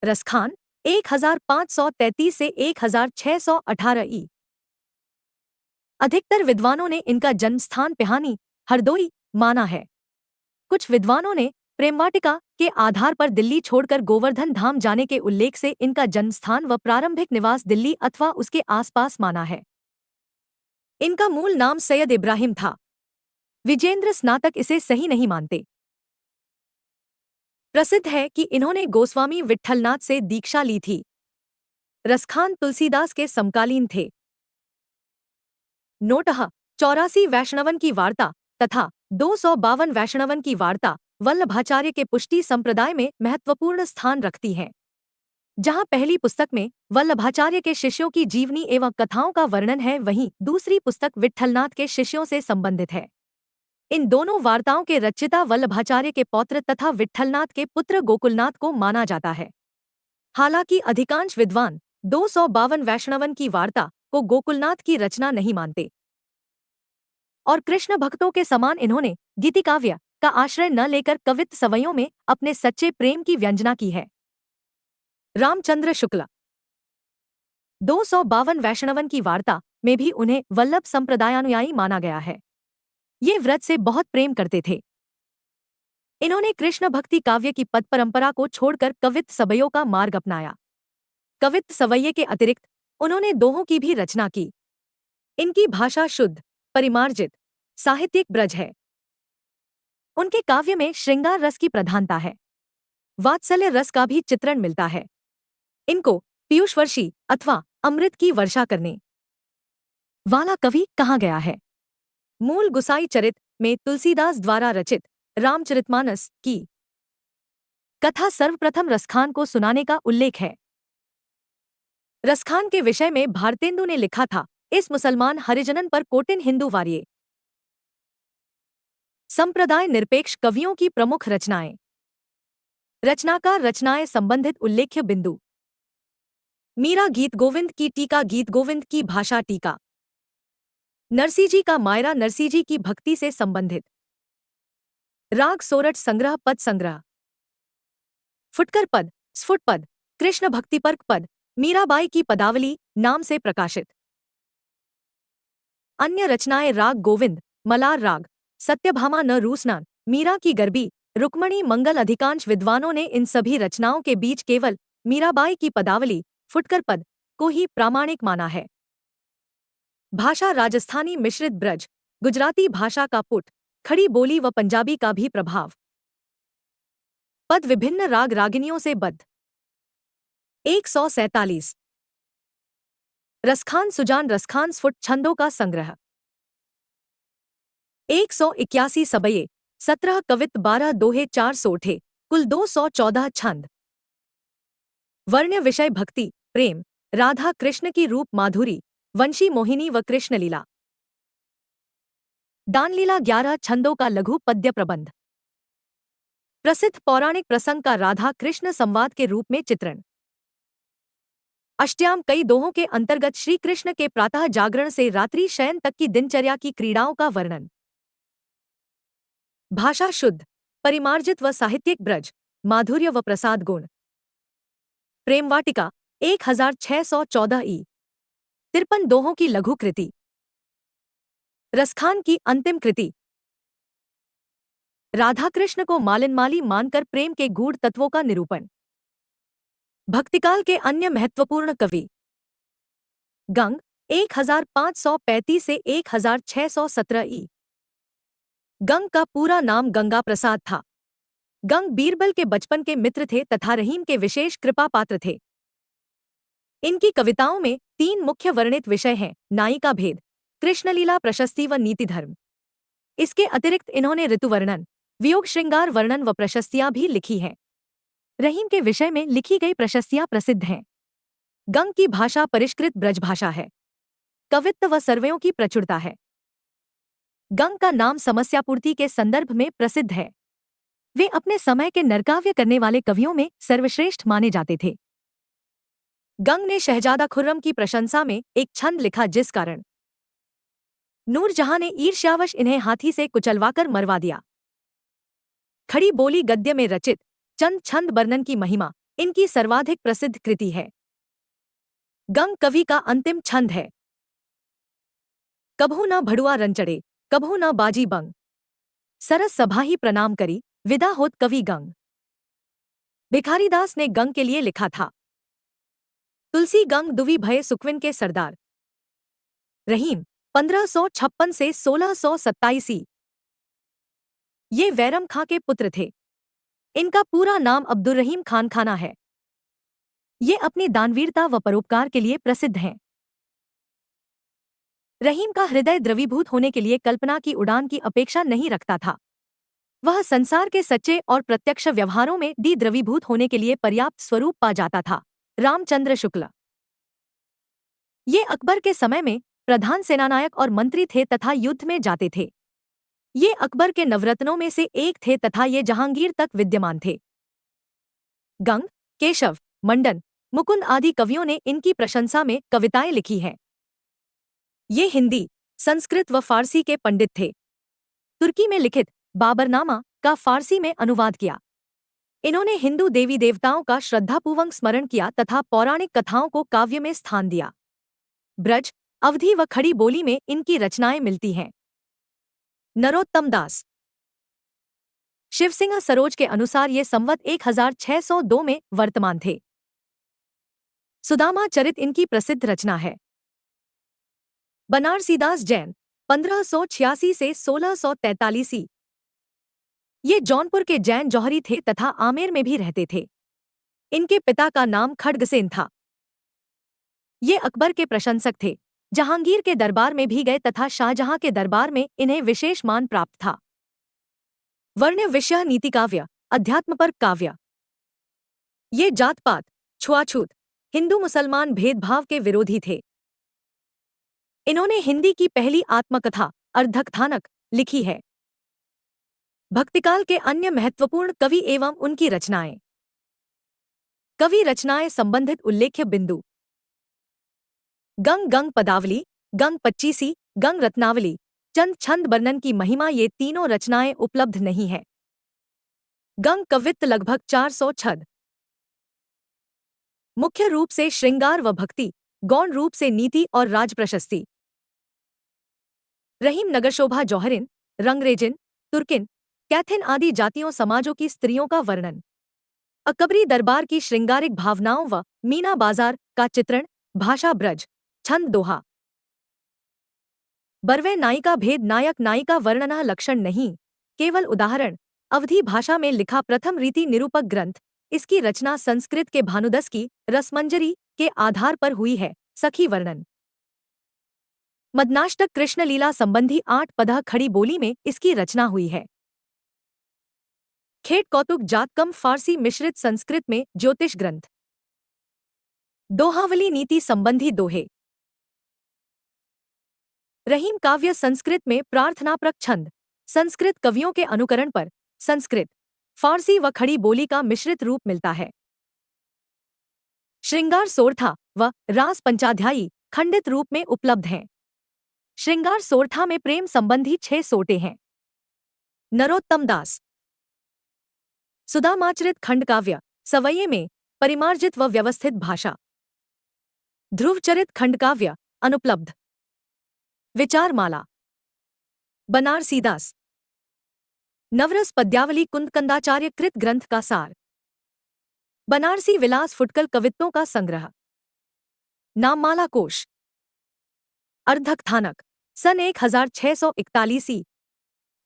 रसखान 1533 से 1618 ई। अधिकतर विद्वानों ने इनका जन्मस्थान पिहानी, हरदोई माना है। कुछ विद्वानों ने प्रेमवाटिका के आधार पर दिल्ली छोड़कर गोवर्धन धाम जाने के उल्लेख से इनका जन्मस्थान व प्रारंभिक निवास दिल्ली अथवा उसके आसपास माना है। इनका मूल नाम सैयद इब्राहिम था। विजेंद्र स्नातक इसे सही नहीं मानते। प्रसिद्ध है कि इन्होंने गोस्वामी विट्ठलनाथ से दीक्षा ली थी। रसखान तुलसीदास के समकालीन थे। नोटः 84 वैष्णवन की वार्ता तथा 252 वैष्णवन की वार्ता वल्लभाचार्य के पुष्टि संप्रदाय में महत्वपूर्ण स्थान रखती हैं। जहां पहली पुस्तक में वल्लभाचार्य के शिष्यों की जीवनी एवं कथाओं का वर्णन है, वहीं दूसरी पुस्तक विट्ठलनाथ के शिष्यों से संबंधित है। इन दोनों वार्ताओं के रचयिता वल्लभाचार्य के पौत्र तथा विट्ठलनाथ के पुत्र गोकुलनाथ को माना जाता है। हालांकि अधिकांश विद्वान 252 वैष्णवन की वार्ता को गोकुलनाथ की रचना नहीं मानते और कृष्ण भक्तों के समान इन्होंने गीतिकाव्य का आश्रय न लेकर कवित्त सवैयों में अपने सच्चे प्रेम की व्यंजना की है। रामचंद्र शुक्ला 252 वैष्णवन की वार्ता में भी उन्हें वल्लभ संप्रदायानुयायी माना गया है। ये व्रत से बहुत प्रेम करते थे। इन्होंने कृष्ण भक्ति काव्य की पद परंपरा को छोड़कर कवित्त सवैयों का मार्ग अपनाया। कवित्त सवैये के अतिरिक्त उन्होंने दोहों की भी रचना की। इनकी भाषा शुद्ध, परिमार्जित, साहित्यिक ब्रज है। उनके काव्य में श्रृंगार रस की प्रधानता है। वात्सल्य रस का भी चित्रण मिलता है। इनको पीयूषवर्षी अथवा अमृत की वर्षा करने वाला कवि कहा गया है। मूल गुसाई चरित में तुलसीदास द्वारा रचित रामचरितमानस की कथा सर्वप्रथम रसखान को सुनाने का उल्लेख है। रसखान के विषय में भारतेंदु ने लिखा था, इस मुसलमान हरिजनन पर कोटिन हिंदू वार्ये। संप्रदाय निरपेक्ष कवियों की प्रमुख रचनाएं। रचनाकार रचनाएं संबंधित उल्लेख्य बिंदु। मीरा गीत गोविंद की टीका, गीत गोविंद की भाषा टीका। नरसिंह का मायरा, नरसिंह की भक्ति से संबंधित। राग सोरठ संग्रह, पद संग्रह। फुटकर पद, स्फुट पद, कृष्ण भक्तिपर्क पद, मीराबाई की पदावली नाम से प्रकाशित। अन्य रचनाएं राग गोविंद, मलार राग, सत्यभामा न रूसना, मीरा की गरबी, रुक्मणी मंगल। अधिकांश विद्वानों ने इन सभी रचनाओं के बीच केवल मीराबाई की पदावली, फुटकर पद को ही प्रामाणिक माना है। भाषा राजस्थानी मिश्रित ब्रज, गुजराती भाषा का पुट, खड़ी बोली व पंजाबी का भी प्रभाव। पद विभिन्न राग रागिनियों से बद्ध। 147 रसखान सुजान, रसखान स्फुट छंदों का संग्रह। 181 सबये, 17 कवित्त, 12 दोहे, 4 सोठे, कुल 214 छंद। वर्ण्य विषय भक्ति, प्रेम, राधा कृष्ण की रूप माधुरी, वंशी मोहिनी व कृष्णलीला। दानलीला 11 छंदों का लघु पद्य प्रबंध। प्रसिद्ध पौराणिक प्रसंग का राधा कृष्ण संवाद के रूप में चित्रण। अष्टयाम कई दोहों के अंतर्गत श्री कृष्ण के प्रातः जागरण से रात्रि शयन तक की दिनचर्या की क्रीड़ाओं का वर्णन। भाषा शुद्ध, परिमार्जित व साहित्यिक ब्रज, माधुर्य व प्रसाद गुण। प्रेमवाटिका 1614 ई। 53 दोहों की लघु कृति। रसखान की अंतिम कृति। राधाकृष्ण को मालिनमाली मानकर प्रेम के गूढ़ तत्वों का निरूपण। भक्तिकाल के अन्य महत्वपूर्ण कवि। गंग 1535 से 1617 ई। गंग का पूरा नाम गंगा प्रसाद था। गंग बीरबल के बचपन के मित्र थे तथा रहीम के विशेष कृपा पात्र थे। इनकी कविताओं में 3 मुख्य वर्णित विषय हैं, नायिका का भेद, कृष्णलीला, प्रशस्ति व नीति धर्म। इसके अतिरिक्त इन्होंने ऋतु वर्णन, वियोग, श्रृंगार वर्णन व प्रशस्तियां भी लिखी हैं। रहीम के विषय में लिखी गई प्रशस्तियां प्रसिद्ध हैं। गंग की भाषा परिष्कृत ब्रजभाषा है। कवित्त व सर्वयों की प्रचुरता है। गंग का नाम समस्यापूर्ति के संदर्भ में प्रसिद्ध है। वे अपने समय के नरकाव्य करने वाले कवियों में सर्वश्रेष्ठ माने जाते थे। गंग ने शहजादा खुर्रम की प्रशंसा में एक छंद लिखा, जिस कारण नूरजहां ने ईर्ष्यावश इन्हें हाथी से कुचलवाकर मरवा दिया। खड़ी बोली गद्य में रचित चंद छंद वर्णन की महिमा, इनकी सर्वाधिक प्रसिद्ध कृति है। गंग कवि का अंतिम छंद है। कभू न भड़ुआ रंचड़े, कभू न बाजी बंग, सरस सभा ही प्रणाम करी, विदा होत कवि गंग। भिखारीदास ने गंग के लिए लिखा था। तुलसी गंग दुवी भये सुखविन के सरदार। रहीम 1556 से 1627। ये वैरम खां के पुत्र थे। इनका पूरा नाम अब्दुर्रहीम खान खाना है। ये अपनी दानवीरता व परोपकार के लिए प्रसिद्ध हैं। रहीम का हृदय द्रवीभूत होने के लिए कल्पना की उड़ान की अपेक्षा नहीं रखता था। वह संसार के सच्चे और प्रत्यक्ष व्यवहारों में द्रवीभूत होने के लिए पर्याप्त स्वरूप पा जाता था। रामचंद्र शुक्ल ये अकबर के समय में प्रधान सेनानायक और मंत्री थे तथा युद्ध में जाते थे। ये अकबर के नवरत्नों में से एक थे तथा ये जहांगीर तक विद्यमान थे। गंग, केशव, मंडन, मुकुंद आदि कवियों ने इनकी प्रशंसा में कविताएं लिखी हैं। ये हिंदी, संस्कृत व फारसी के पंडित थे। तुर्की में लिखित बाबरनामा का फारसी में अनुवाद किया। इन्होंने हिंदू देवी देवताओं का श्रद्धापूर्वक स्मरण किया तथा पौराणिक कथाओं को काव्य में स्थान दिया। ब्रज, अवधी व खड़ी बोली में इनकी रचनाएं मिलती हैं। नरोत्तम दास शिवसिंह सरोज के अनुसार ये संवत 1602 में वर्तमान थे। सुदामा चरित इनकी प्रसिद्ध रचना है। बनारसीदास जैन 1586 से 1643। ये जौनपुर के जैन जौहरी थे तथा आमेर में भी रहते थे। इनके पिता का नाम खड्गसेन था। ये अकबर के प्रशंसक थे। जहांगीर के दरबार में भी गए तथा शाहजहां के दरबार में इन्हें विशेष मान प्राप्त था। वर्ण विषय नीति काव्य, अध्यात्म पर काव्य। ये जात पात, छुआछूत, हिंदू मुसलमान भेदभाव के विरोधी थे। इन्होंने हिंदी की पहली आत्मकथा अर्धकथानक लिखी है। भक्तिकाल के अन्य महत्वपूर्ण कवि एवं उनकी रचनाएं। कवि रचनाएं संबंधित उल्लेख्य बिंदु। गंग गंग पदावली, गंग पच्चीसी, गंग रत्नावली, चंद छंद वर्णन की महिमा ये तीनों रचनाएं उपलब्ध नहीं है। गंग कवित्त लगभग 400 छंद। मुख्य रूप से श्रृंगार व भक्ति, गौण रूप से नीति और राज प्रशस्ति। रहीम नगरशोभा जौहरिन, रंगरेजिन, तुर्किन, कैथिन आदि जातियों समाजों की स्त्रियों का वर्णन। अकबरी दरबार की श्रृंगारिक भावनाओं व मीना बाजार का चित्रण। भाषा ब्रज, छंद दोहा। बरवे नायिका भेद नायक नायिका वर्णना लक्षण नहीं, केवल उदाहरण। अवधी भाषा में लिखा प्रथम रीति निरूपक ग्रंथ। इसकी रचना संस्कृत के भानुदस की रसमंजरी के आधार पर हुई है। सखी वर्णन। मदनाष्टक कृष्णलीला संबंधी 8 पदह खड़ी बोली में इसकी रचना हुई है। खेट कौतुक जातकम फारसी मिश्रित संस्कृत में ज्योतिष ग्रंथ। दोहावली नीति संबंधी दोहे। रहीम काव्य संस्कृत में प्रार्थनाप्रक छंद। संस्कृत कवियों के अनुकरण पर संस्कृत, फारसी व खड़ी बोली का मिश्रित रूप मिलता है। श्रृंगार सोरठा व रास पंचाध्यायी खंडित रूप में उपलब्ध हैं। श्रृंगार सोरठा में प्रेम संबंधी 6 सोटे हैं। नरोत्तम दास सुदामाचरित खंडकाव्य, सवये में परिमार्जित व व्यवस्थित भाषा। ध्रुवचरित खंडकाव्य, अनुपलब्ध। विचारमाला। बनारसीदास नवरस पद्यावली कुंदकंदाचार्य कृत ग्रंथ का सार। बनारसी विलास फुटकल कवित्तों का संग्रह। नाममाला कोश। अर्धकथानक सन 1641।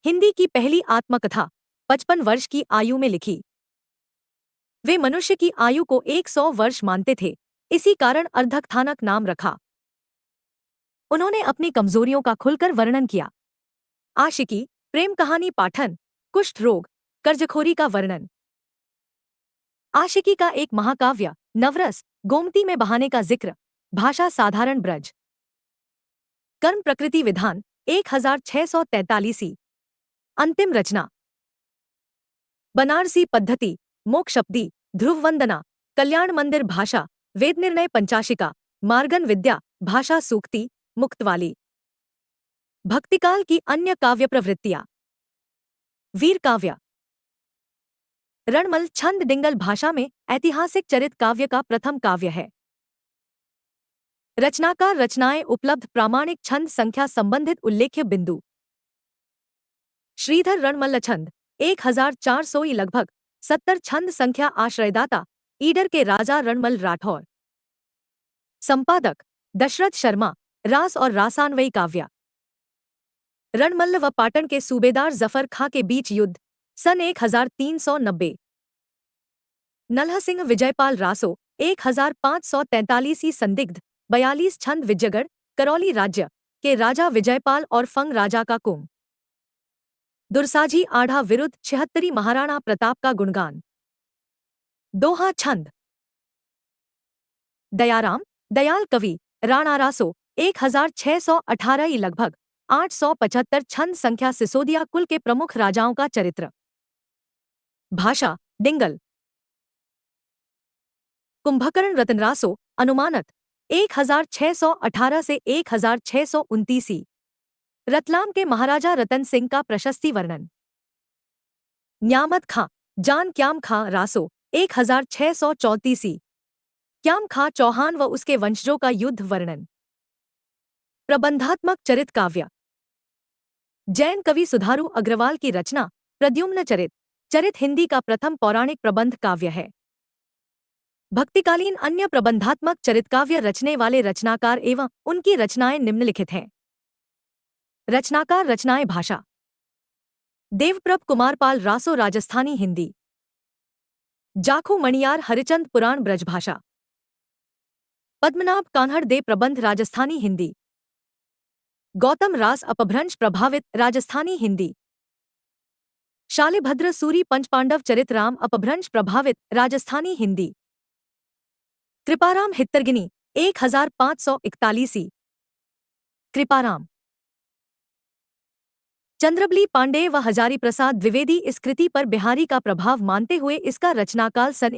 हिंदी की पहली आत्मकथा 55 वर्ष की आयु में लिखी। वे मनुष्य की आयु को 100 वर्ष मानते थे, इसी कारण अर्धकथानक नाम रखा। उन्होंने अपनी कमजोरियों का खुलकर वर्णन किया। आशिकी, प्रेम कहानी पाठन, कुष्ठ रोग, कर्जखोरी का वर्णन। आशिकी का एक महाकाव्य नवरस, गोमती में बहाने का जिक्र। भाषा साधारण ब्रज। कर्म प्रकृति विधान 1643। अंतिम रचना। बनारसी पद्धति, मोक्षपदी, ध्रुव वंदना, कल्याण मंदिर भाषा, वेद निर्णय पंचाशिका, मार्गन विद्या, भाषा सूक्ति, मुक्तवाली। भक्तिकाल की अन्य काव्य प्रवृत्तियां। वीर काव्य। रणमल छंद डिंगल भाषा में ऐतिहासिक चरित काव्य का प्रथम काव्य है। रचनाकार रचनाएं उपलब्ध प्रामाणिक छंद संख्या संबंधित उल्लेख्य बिंदु। श्रीधर रणमल्ल छंद 1400 लगभग 70 छंद संख्या आश्रयदाता ईडर के राजा रणमल राठौर। संपादक दशरथ शर्मा। रास और रासान्वयी काव्य। रणमल्ल व पाटन के सूबेदार जफर खां के बीच युद्ध सन 1390। नल्ह सिंह विजयपाल रासो 1543 संदिग्ध 42 छंद विजयगढ़ करौली राज्य के राजा विजयपाल और फंग राजा का कुम। दुरसाजी आढ़ा विरुद्ध 76 महाराणा प्रताप का गुणगान। दोहा छंद। दयाराम दयाल कवि राणा रासो 1618 लगभग 875 छंद संख्या सिसोदिया कुल के प्रमुख राजाओं का चरित्र। भाषा डिंगल। कुंभकर्ण रतनरासो अनुमानत 1618 से 1629। रतलाम के महाराजा रतन सिंह का प्रशस्ति वर्णन। न्यामत खां जान क्याम खां रासो 1634। क्याम खां चौहान व उसके वंशजों का युद्ध वर्णन। प्रबंधात्मक चरित काव्य। जैन कवि सुधारू अग्रवाल की रचना प्रद्युम्न चरित चरित हिंदी का प्रथम पौराणिक प्रबंध काव्य है। भक्तिकालीन अन्य प्रबंधात्मक चरित काव्य रचने वाले रचनाकार एवं उनकी रचनाएं निम्नलिखित हैं। रचनाकार रचनाएं। भाषा देवप्रभ कुमारपाल रासो राजस्थानी हिंदी। जाखू मणियार हरिचंद पुराण ब्रजभाषा। पद्मनाभ कान्हड़ दे प्रबंध राजस्थानी हिंदी। गौतम रास अपभ्रंश प्रभावित राजस्थानी हिंदी। शालिभद्र सूरी पंचपांडव चरित राम अपभ्रंश प्रभावित राजस्थानी हिंदी। कृपाराम हित्तरगिनी 1541। कृपाराम। चंद्रबली पांडेय व हजारी प्रसाद द्विवेदी इस कृति पर बिहारी का प्रभाव मानते हुए इसका रचनाकाल सन